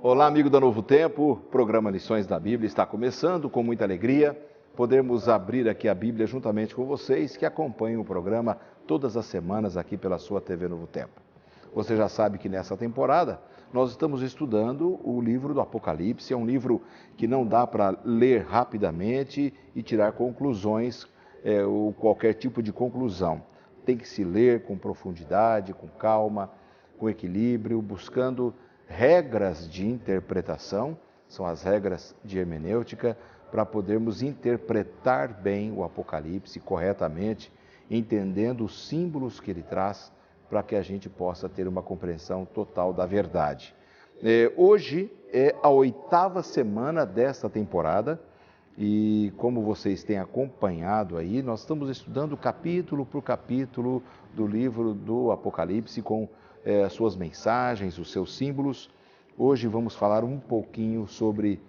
Olá, amigo da Novo Tempo, o programa Lições da Bíblia está começando com muita alegria. Podemos abrir aqui a Bíblia juntamente com vocês que acompanham o programa todas as semanas aqui pela sua TV Novo Tempo. Você já sabe que nessa temporada nós estamos estudando o livro do Apocalipse. É um livro que não dá para ler rapidamente e tirar conclusões ou qualquer tipo de conclusão. Tem que se ler com profundidade, com calma, com equilíbrio, buscando regras de interpretação, são as regras de hermenêutica, para podermos interpretar bem o Apocalipse corretamente, entendendo os símbolos que ele traz, para que a gente possa ter uma compreensão total da verdade. Hoje é a 8ª semana desta temporada, e como vocês têm acompanhado aí, nós estamos estudando capítulo por capítulo do livro do Apocalipse com suas mensagens, os seus símbolos. Hoje vamos falar um pouquinho sobre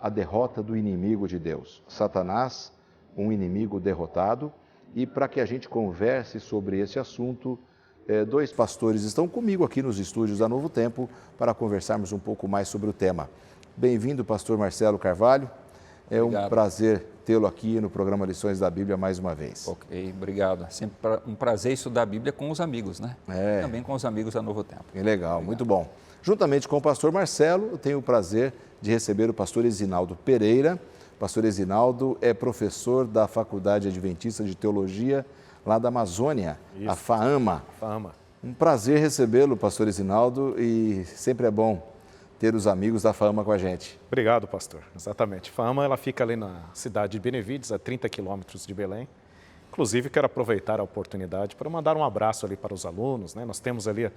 a derrota do inimigo de Deus, Satanás, um inimigo derrotado. E para que a gente converse sobre esse assunto, dois pastores estão comigo aqui nos estúdios da Novo Tempo para conversarmos um pouco mais sobre o tema. Bem-vindo, pastor Marcelo Carvalho. É Obrigado. Um prazer tê-lo aqui no programa Lições da Bíblia mais uma vez. Ok, obrigado. É sempre um prazer estudar a Bíblia com os amigos, né? Também com os amigos da Novo Tempo. Que legal, obrigado. Muito bom. Juntamente com o pastor Marcelo, eu tenho o prazer de receber o pastor Esinaldo Pereira. O pastor Esinaldo é professor da Faculdade Adventista de Teologia lá da Amazônia, Isso. a FAAMA. Um prazer recebê-lo, pastor Esinaldo, e sempre é bom ter os amigos da FAAMA com a gente. Obrigado, pastor. Exatamente. FAAMA, ela fica ali na cidade de Benevides, a 30 quilômetros de Belém. Inclusive, quero aproveitar a oportunidade para mandar um abraço ali para os alunos, né? Nós temos ali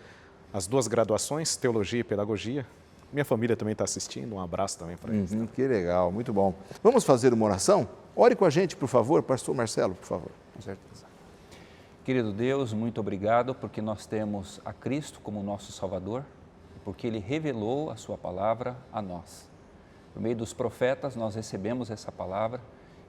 as 2 graduações, Teologia e Pedagogia. Minha família também está assistindo, um abraço também para eles. Que legal, muito bom. Vamos fazer uma oração? Ore com a gente, por favor, pastor Marcelo, por favor. Com certeza. Querido Deus, muito obrigado porque nós temos a Cristo como nosso Salvador, porque Ele revelou a sua palavra a nós. Por meio dos profetas, nós recebemos essa palavra,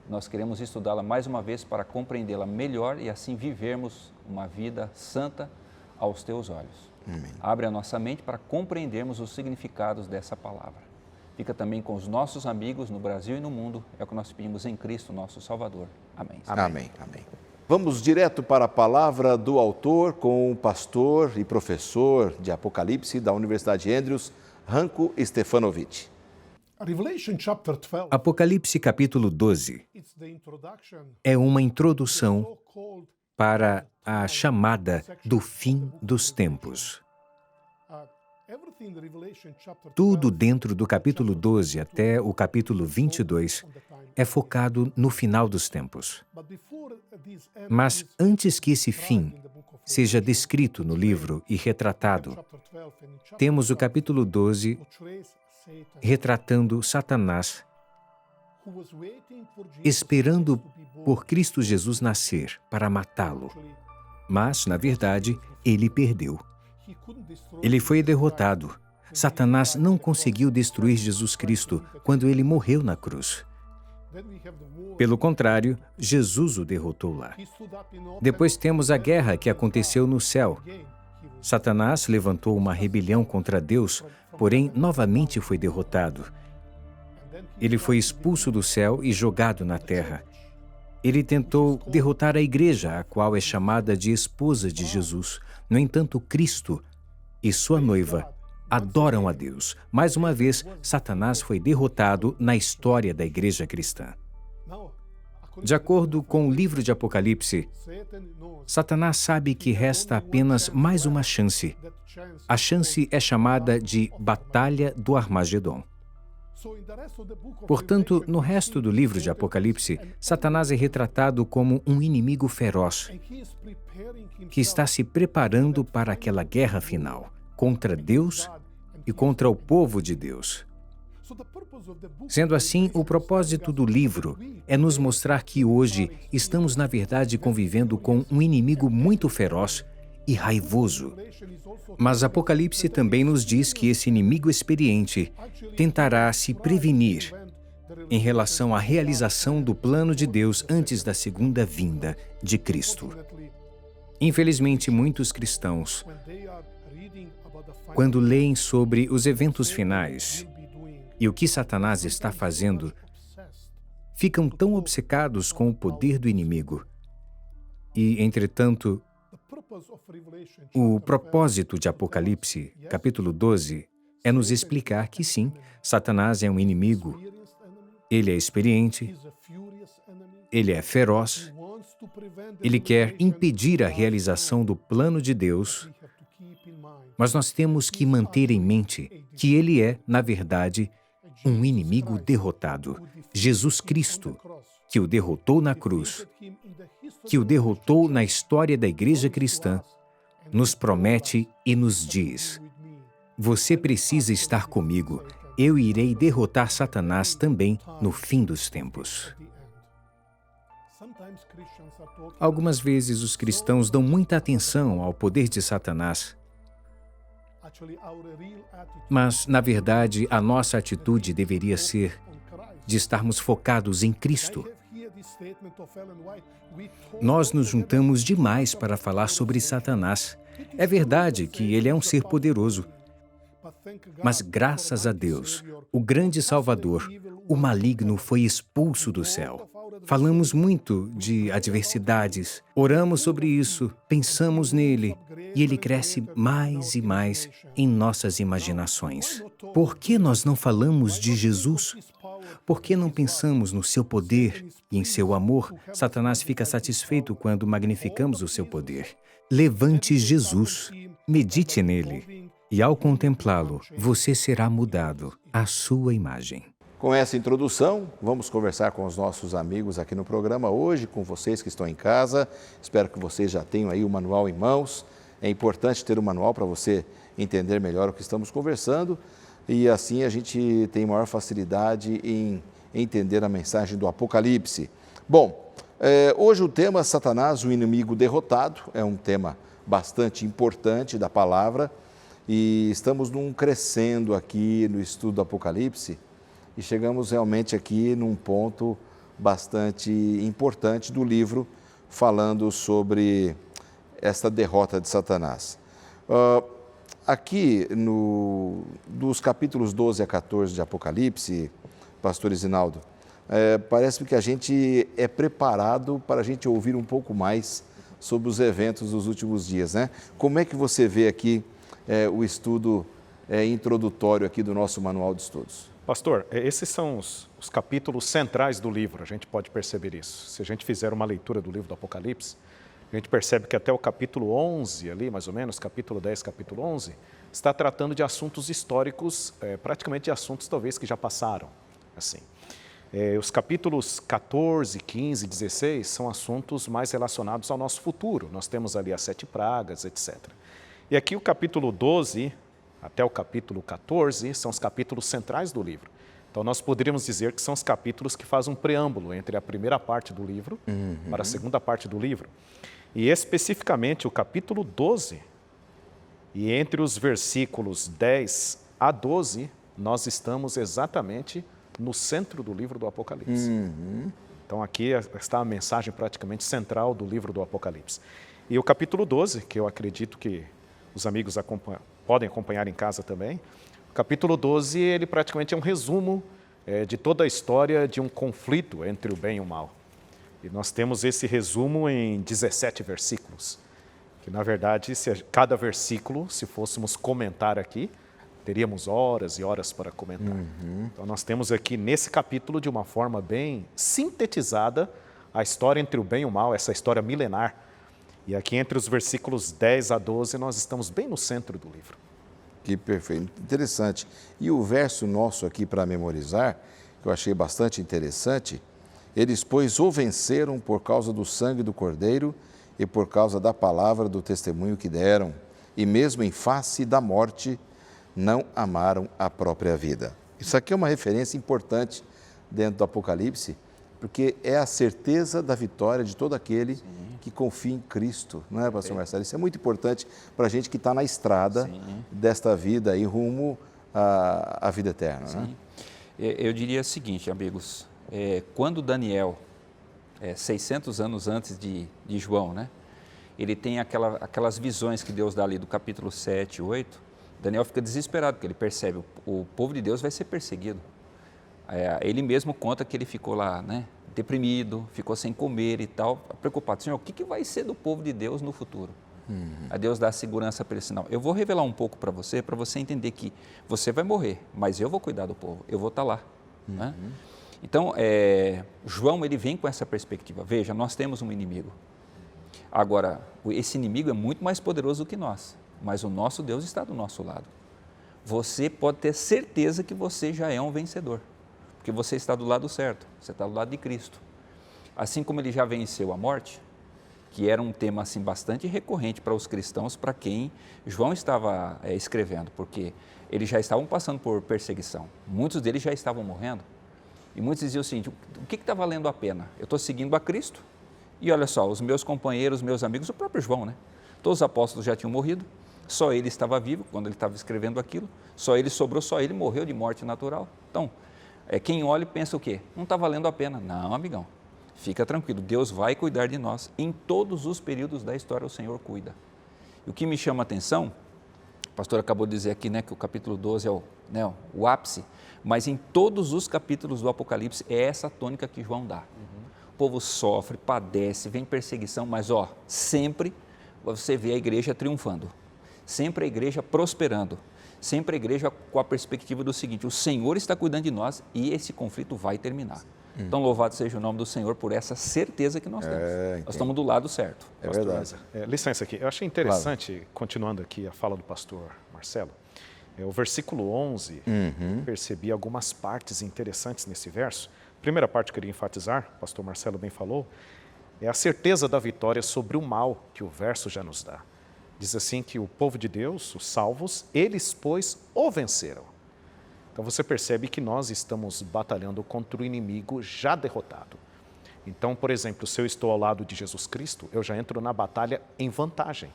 nós queremos estudá-la mais uma vez para compreendê-la melhor e assim vivermos uma vida santa aos Teus olhos. Amém. Abre a nossa mente para compreendermos os significados dessa palavra. Fica também com os nossos amigos no Brasil e no mundo, é o que nós pedimos em Cristo, nosso Salvador. Amém. Amém. Amém. Vamos direto para a palavra do autor com o pastor e professor de Apocalipse da Universidade Andrews, Ranko Stefanovic. Apocalipse capítulo 12 é uma introdução para a chamada do fim dos tempos. Tudo dentro do capítulo 12 até o capítulo 22 é focado no final dos tempos. Mas antes que esse fim seja descrito no livro e retratado, temos o capítulo 12 retratando Satanás esperando por Cristo Jesus nascer para matá-lo. Mas, na verdade, ele perdeu. Ele foi derrotado. Satanás não conseguiu destruir Jesus Cristo quando ele morreu na cruz. Pelo contrário, Jesus o derrotou lá. Depois temos a guerra que aconteceu no céu. Satanás levantou uma rebelião contra Deus, porém novamente foi derrotado. Ele foi expulso do céu e jogado na terra. Ele tentou derrotar a igreja, a qual é chamada de esposa de Jesus. No entanto, Cristo e sua noiva adoram a Deus. Mais uma vez, Satanás foi derrotado na história da igreja cristã. De acordo com o livro de Apocalipse, Satanás sabe que resta apenas mais uma chance. A chance é chamada de Batalha do Armagedon. Portanto, no resto do livro de Apocalipse, Satanás é retratado como um inimigo feroz que está se preparando para aquela guerra final contra Deus e contra o povo de Deus. Sendo assim, o propósito do livro é nos mostrar que hoje estamos, na verdade, convivendo com um inimigo muito feroz e raivoso. Mas Apocalipse também nos diz que esse inimigo experiente tentará se prevenir em relação à realização do plano de Deus antes da segunda vinda de Cristo. Infelizmente, muitos cristãos, quando leem sobre os eventos finais e o que Satanás está fazendo, ficam tão obcecados com o poder do inimigo. E, entretanto, o propósito de Apocalipse, capítulo 12, é nos explicar que sim, Satanás é um inimigo, ele é experiente, ele é feroz, ele quer impedir a realização do plano de Deus, mas nós temos que manter em mente que ele é, na verdade, um inimigo derrotado. Jesus Cristo, que o derrotou na cruz, que o derrotou na história da Igreja Cristã, nos promete e nos diz: você precisa estar comigo, eu irei derrotar Satanás também no fim dos tempos. Algumas vezes os cristãos dão muita atenção ao poder de Satanás, mas, na verdade, a nossa atitude deveria ser de estarmos focados em Cristo. Nós nos juntamos demais para falar sobre Satanás. É verdade que ele é um ser poderoso, mas graças a Deus, o grande Salvador, o maligno foi expulso do céu. Falamos muito de adversidades, oramos sobre isso, pensamos nele, e ele cresce mais e mais em nossas imaginações. Por que nós não falamos de Jesus? Por que não pensamos no seu poder e em seu amor? Satanás fica satisfeito quando magnificamos o seu poder. Levante Jesus, medite nele, e ao contemplá-lo, você será mudado à sua imagem. Com essa introdução, vamos conversar com os nossos amigos aqui no programa hoje, com vocês que estão em casa. Espero que vocês já tenham aí o manual em mãos. É importante ter o manual para você entender melhor o que estamos conversando e assim a gente tem maior facilidade em entender a mensagem do Apocalipse. Bom, hoje o tema Satanás, o inimigo derrotado, é um tema bastante importante da palavra e estamos crescendo aqui no estudo do Apocalipse. E chegamos realmente aqui num ponto bastante importante do livro, falando sobre esta derrota de Satanás. Aqui, dos capítulos 12 a 14 de Apocalipse, pastor Isinaldo, parece que a gente é preparado para a gente ouvir um pouco mais sobre os eventos dos últimos dias, né? Como é que você vê aqui o estudo introdutório aqui do nosso manual de estudos? Pastor, esses são os capítulos centrais do livro, a gente pode perceber isso. Se a gente fizer uma leitura do livro do Apocalipse, a gente percebe que até o capítulo 11, ali mais ou menos, capítulo 10, capítulo 11, está tratando de assuntos históricos, praticamente de assuntos talvez que já passaram. Assim. Os capítulos 14, 15, 16 são assuntos mais relacionados ao nosso futuro. Nós temos ali as 7 pragas, etc. E aqui o capítulo 12... até o capítulo 14, são os capítulos centrais do livro. Então, nós poderíamos dizer que são os capítulos que fazem um preâmbulo entre a primeira parte do livro para a segunda parte do livro. E, especificamente, o capítulo 12, e entre os versículos 10 a 12, nós estamos exatamente no centro do livro do Apocalipse. Então, aqui está a mensagem praticamente central do livro do Apocalipse. E o capítulo 12, que eu acredito que os amigos podem acompanhar em casa também. O capítulo 12, ele praticamente é um resumo de toda a história de um conflito entre o bem e o mal. E nós temos esse resumo em 17 versículos, que na verdade, cada versículo, se fôssemos comentar aqui, teríamos horas e horas para comentar. Então nós temos aqui nesse capítulo, de uma forma bem sintetizada, a história entre o bem e o mal, essa história milenar. E aqui entre os versículos 10 a 12, nós estamos bem no centro do livro. Que perfeito, interessante. E o verso nosso aqui para memorizar, que eu achei bastante interessante, eles, pois, o venceram por causa do sangue do Cordeiro e por causa da palavra do testemunho que deram, e mesmo em face da morte, não amaram a própria vida. Isso aqui é uma referência importante dentro do Apocalipse, porque é a certeza da vitória de todo aquele que confia em Cristo, não é, pastor Marcelo? Isso é muito importante para a gente que está na estrada desta vida e rumo à vida eterna. Né? Eu diria o seguinte, amigos, quando Daniel, 600 anos antes de João, né, ele tem aquelas visões que Deus dá ali do capítulo 7, 8, Daniel fica desesperado, porque ele percebe o povo de Deus vai ser perseguido. Ele mesmo conta que ele ficou lá, né, deprimido, ficou sem comer e tal, preocupado. Senhor, o que vai ser do povo de Deus no futuro? A Deus dá segurança para ele, sinal. Eu vou revelar um pouco para você entender que você vai morrer, mas eu vou cuidar do povo, eu vou estar lá. Né? Então, João, ele vem com essa perspectiva. Veja, nós temos um inimigo. Agora, esse inimigo é muito mais poderoso do que nós, mas o nosso Deus está do nosso lado. Você pode ter certeza que você já é um vencedor, porque você está do lado certo, você está do lado de Cristo. Assim como ele já venceu a morte, que era um tema assim, bastante recorrente para os cristãos, para quem João estava escrevendo, porque eles já estavam passando por perseguição, muitos deles já estavam morrendo, e muitos diziam o seguinte: o que está valendo a pena? Eu estou seguindo a Cristo, e olha só, os meus companheiros, meus amigos, o próprio João, né? Todos os apóstolos já tinham morrido, só ele estava vivo quando ele estava escrevendo aquilo, só ele sobrou, só ele morreu de morte natural. Então, quem olha e pensa o quê? Não está valendo a pena. Não, amigão. Fica tranquilo, Deus vai cuidar de nós. Em todos os períodos da história, o Senhor cuida. E o que me chama a atenção, o pastor acabou de dizer aqui, né, que o capítulo 12 é o ápice, mas em todos os capítulos do Apocalipse é essa tônica que João dá. O povo sofre, padece, vem perseguição, mas sempre você vê a igreja triunfando, sempre a igreja prosperando, sempre a igreja com a perspectiva do seguinte: o Senhor está cuidando de nós e esse conflito vai terminar. Então, louvado seja o nome do Senhor por essa certeza que nós temos. Nós estamos do lado certo. É verdade. Licença aqui, eu achei interessante, continuando aqui a fala do pastor Marcelo, o versículo 11, percebi algumas partes interessantes nesse verso. A primeira parte que eu queria enfatizar, o pastor Marcelo bem falou, é a certeza da vitória sobre o mal que o verso já nos dá. Diz assim que o povo de Deus, os salvos, eles, pois, o venceram. Então você percebe que nós estamos batalhando contra o inimigo já derrotado. Então, por exemplo, se eu estou ao lado de Jesus Cristo, eu já entro na batalha em vantagem.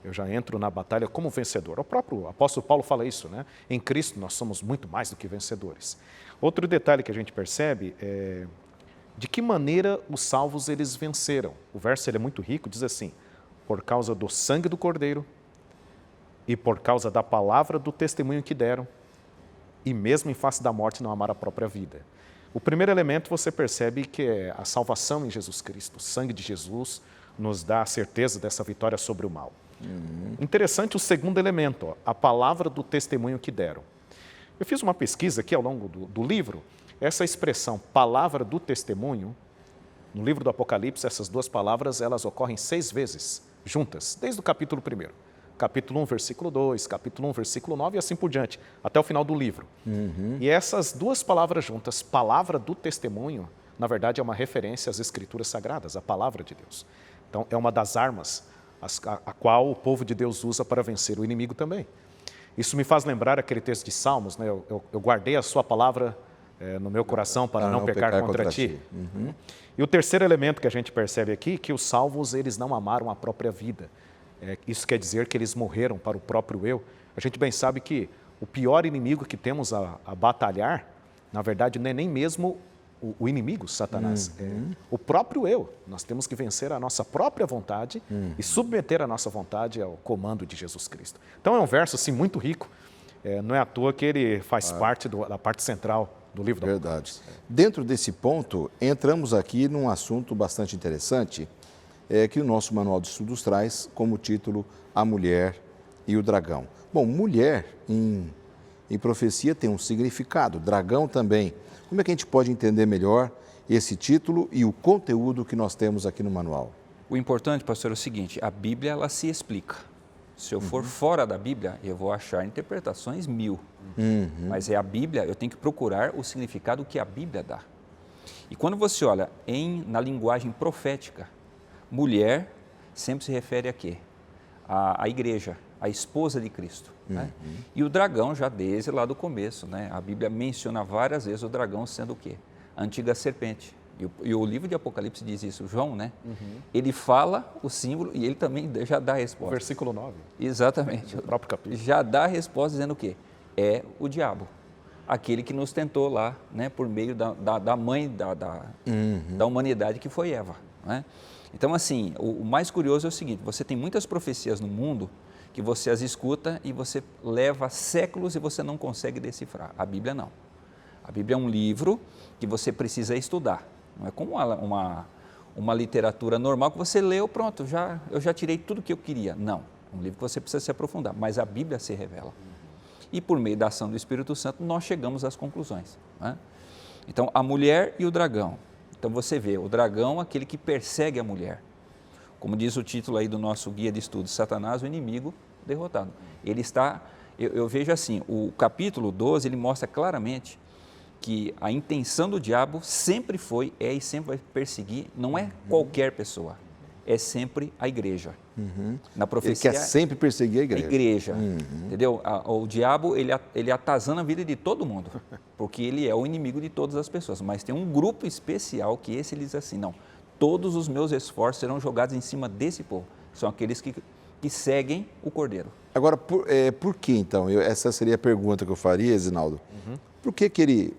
Eu já entro na batalha como vencedor. O próprio apóstolo Paulo fala isso, né? Em Cristo nós somos muito mais do que vencedores. Outro detalhe que a gente percebe é de que maneira os salvos eles venceram. O verso ele é muito rico, diz assim: por causa do sangue do Cordeiro e por causa da palavra do testemunho que deram, e mesmo em face da morte não amaram a própria vida. O primeiro elemento você percebe que é a salvação em Jesus Cristo. O sangue de Jesus nos dá a certeza dessa vitória sobre o mal. Interessante o segundo elemento, a palavra do testemunho que deram. Eu fiz uma pesquisa aqui ao longo do livro, essa expressão palavra do testemunho, no livro do Apocalipse, essas duas palavras elas ocorrem 6 vezes juntas, desde o capítulo 1. Capítulo 1, versículo 2, capítulo 1, versículo 9 e assim por diante, até o final do livro. E essas duas palavras juntas, palavra do testemunho, na verdade é uma referência às Escrituras Sagradas, à palavra de Deus. Então é uma das armas a qual o povo de Deus usa para vencer o inimigo também. Isso me faz lembrar aquele texto de Salmos, né? Eu guardei a sua palavra no meu coração para não pecar contra ti. E o terceiro elemento que a gente percebe aqui, que os salvos eles não amaram a própria vida. Isso quer dizer que eles morreram para o próprio eu. A gente bem sabe que o pior inimigo que temos a batalhar, na verdade, não é nem mesmo o inimigo, Satanás, é o próprio eu. Nós temos que vencer a nossa própria vontade e submeter a nossa vontade ao comando de Jesus Cristo. Então é um verso assim, muito rico, não é à toa que ele faz parte da parte central do livro do Apocalipse. Dentro desse ponto, entramos aqui num assunto bastante interessante, que o nosso Manual de Estudos traz como título A Mulher e o Dragão. Bom, mulher em profecia tem um significado, dragão também. Como é que a gente pode entender melhor esse título e o conteúdo que nós temos aqui no manual? O importante, pastor, é o seguinte: a Bíblia ela se explica. Se eu for fora da Bíblia, eu vou achar interpretações 1000. Mas é a Bíblia, eu tenho que procurar o significado que a Bíblia dá. E quando você olha na linguagem profética, mulher sempre se refere a quê? A igreja, a esposa de Cristo. Né? E o dragão já desde lá do começo, né? A Bíblia menciona várias vezes o dragão sendo o quê? A antiga serpente. E o livro de Apocalipse diz isso, João, né? Ele fala o símbolo e ele também já dá a resposta. Versículo 9. Exatamente. O próprio capítulo. Já dá a resposta dizendo o quê? É o diabo. Aquele que nos tentou lá, né? Por meio da mãe da humanidade, que foi Eva. Né? Então, assim, o mais curioso é o seguinte: você tem muitas profecias no mundo que você as escuta e você leva séculos e você não consegue decifrar. A Bíblia não. A Bíblia é um livro que você precisa estudar. Não é como uma literatura normal que você leu, pronto, eu já tirei tudo que eu queria. Não, é um livro que você precisa se aprofundar, mas a Bíblia se revela. E por meio da ação do Espírito Santo, nós chegamos às conclusões. Né? Então, a mulher e o dragão. Então, você vê, o dragão, aquele que persegue a mulher. Como diz o título aí do nosso guia de estudos, Satanás, o inimigo derrotado. Ele está, eu vejo assim, o capítulo 12, ele mostra claramente que a intenção do diabo sempre foi, e sempre vai perseguir, não é qualquer pessoa, é sempre a igreja. Na profecia, ele quer sempre perseguir a igreja. Entendeu? O diabo, ele atazana a vida de todo mundo, porque ele é o inimigo de todas as pessoas, mas tem um grupo especial que esse ele diz assim, não, todos os meus esforços serão jogados em cima desse povo, são aqueles que seguem o Cordeiro. Agora, por que então? Essa seria a pergunta que eu faria, Zinaldo. Por que ele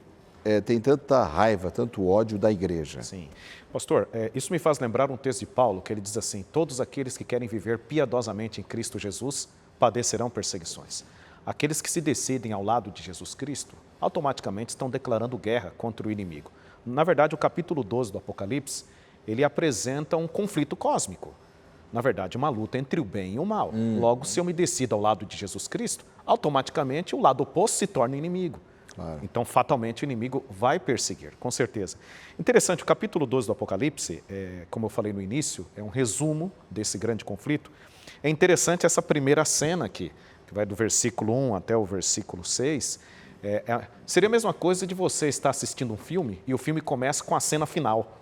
tem tanta raiva, tanto ódio da igreja? Sim. Pastor, isso me faz lembrar um texto de Paulo, que ele diz assim, todos aqueles que querem viver piedosamente em Cristo Jesus padecerão perseguições. Aqueles que se decidem ao lado de Jesus Cristo, automaticamente estão declarando guerra contra o inimigo. Na verdade, o capítulo 12 do Apocalipse, ele apresenta um conflito cósmico. Na verdade, uma luta entre o bem e o mal. Logo, se eu me decido ao lado de Jesus Cristo, automaticamente o lado oposto se torna inimigo. Claro. Então, fatalmente, o inimigo vai perseguir, com certeza. Interessante, o capítulo 12 do Apocalipse, como eu falei no início, é um resumo desse grande conflito. É interessante essa primeira cena aqui, que vai do versículo 1 até o versículo 6. Seria a mesma coisa de você estar assistindo um filme e o filme começa com a cena final.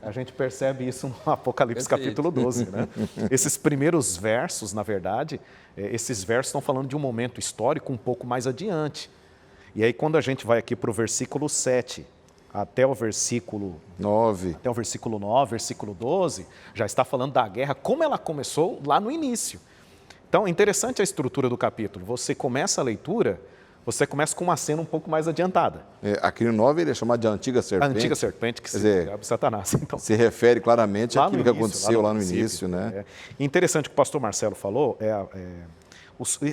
A gente percebe isso no Apocalipse capítulo 12. Né? Esses primeiros versos, na verdade, esses versos estão falando de um momento histórico um pouco mais adiante. E aí, quando a gente vai aqui para o versículo 7 até o versículo 9, versículo 12, já está falando da guerra, como ela começou lá no início. Então, é interessante a estrutura do capítulo. Você começa a leitura, você começa com uma cena um pouco mais adiantada. Aqui no 9 ele é chamado de Antiga Serpente. A Antiga Serpente, que se Satanás. Então, se refere claramente àquilo que aconteceu lá no início. Né? Interessante o que o pastor Marcelo falou,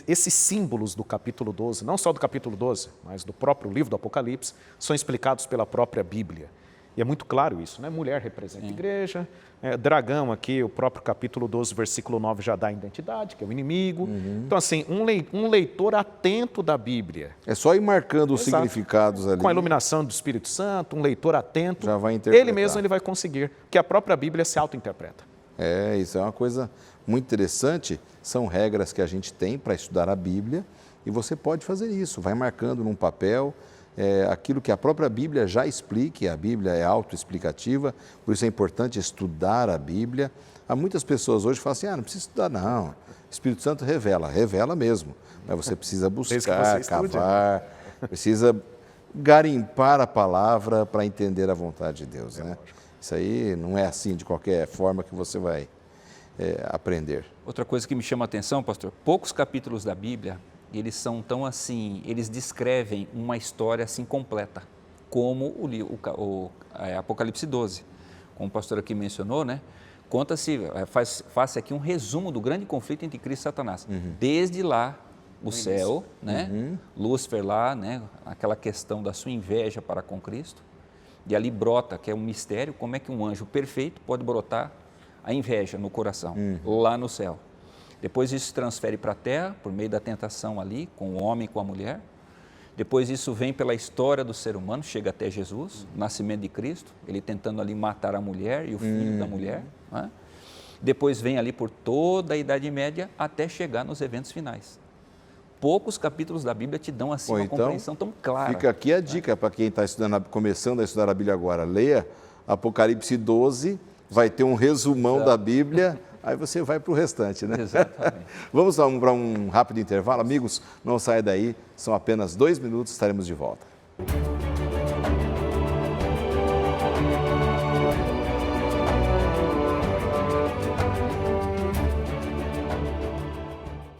esses símbolos do capítulo 12, não só do capítulo 12, mas do próprio livro do Apocalipse, são explicados pela própria Bíblia. E é muito claro isso, né? Mulher representa a igreja, dragão aqui, o próprio capítulo 12, versículo 9 já dá a identidade, que é o inimigo. Então, assim, um leitor atento da Bíblia. É só ir marcando os significados ali. Com a iluminação do Espírito Santo, um leitor atento, já vai interpretar. Ele mesmo vai conseguir, porque a própria Bíblia se auto-interpreta. Isso é uma coisa muito interessante, são regras que a gente tem para estudar a Bíblia e você pode fazer isso, vai marcando num papel aquilo que a própria Bíblia já explica, e a Bíblia é autoexplicativa, por isso é importante estudar a Bíblia. Há muitas pessoas hoje que falam assim, não precisa estudar não, o Espírito Santo revela mesmo, mas você precisa buscar, cavar, precisa garimpar a palavra para entender a vontade de Deus. Né? Isso aí não é assim de qualquer forma que você vai aprender. Outra coisa que me chama a atenção, pastor, poucos capítulos da Bíblia, eles são tão assim, eles descrevem uma história assim completa, como o Apocalipse 12, como o pastor aqui mencionou, né? Conta-se, faz aqui um resumo do grande conflito entre Cristo e Satanás. Desde lá, o céu, né? Lúcifer lá, né? Aquela questão da sua inveja para com Cristo, e ali brota, que é um mistério, como é que um anjo perfeito pode brotar a inveja no coração, lá no céu. Depois isso se transfere para a terra, por meio da tentação ali, com o homem e com a mulher. Depois isso vem pela história do ser humano, chega até Jesus, o nascimento de Cristo, ele tentando ali matar a mulher e o filho da mulher. Né? Depois vem ali por toda a Idade Média até chegar nos eventos finais. Poucos capítulos da Bíblia te dão assim uma compreensão tão clara. Fica aqui a dica para quem está começando a estudar a Bíblia agora. Leia Apocalipse 12, vai ter um resumão da Bíblia, aí você vai para o restante, né? Exatamente. Vamos para um rápido intervalo. Amigos, não saia daí, são apenas 2 minutos, estaremos de volta.